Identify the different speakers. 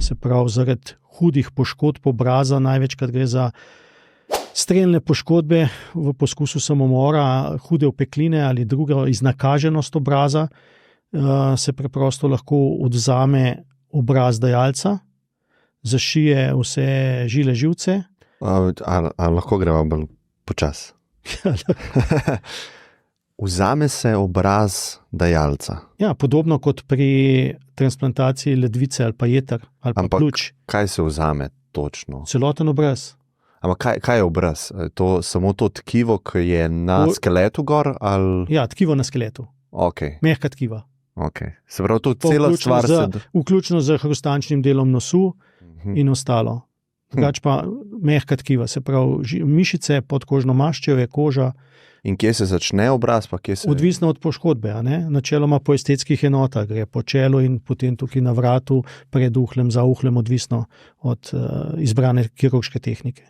Speaker 1: Se pravi, zaradi hudih poškodb obraza, največkrat gre za strelne poškodbe v poskusu samomora, hude opekline ali druga iznakaženost obraza, se preprosto lahko odvzame obraz dajalca, zašije vse žile živce.
Speaker 2: Ali lahko greva bolj počas? Vzame se obraz dajalca.
Speaker 1: Ja, podobno kot pri transplantaciji ledvice ali pa jeter ali pa pljuč.
Speaker 2: Kaj se vzame točno?
Speaker 1: Celoten obraz.
Speaker 2: Ampak kaj je obraz? To samo to tkivo, ki je na skeletu gor? Ali...
Speaker 1: Ja, tkivo na skeletu.
Speaker 2: Okay.
Speaker 1: Mehka tkiva.
Speaker 2: Okay. Se pravi, to cela stvar
Speaker 1: vključno z hrustančnim delom nosu in ostalo. Drugač pa mehka tkiva, se pravi mišice, podkožno maščevje, koža.
Speaker 2: In kje se začne obraz? Pa kje se...
Speaker 1: Odvisno od poškodbe. Načeloma po estetskih enotah gre po čelu in potem tukaj na vratu, pred uhlem, za uhlem, odvisno od izbrane kirurške tehnike.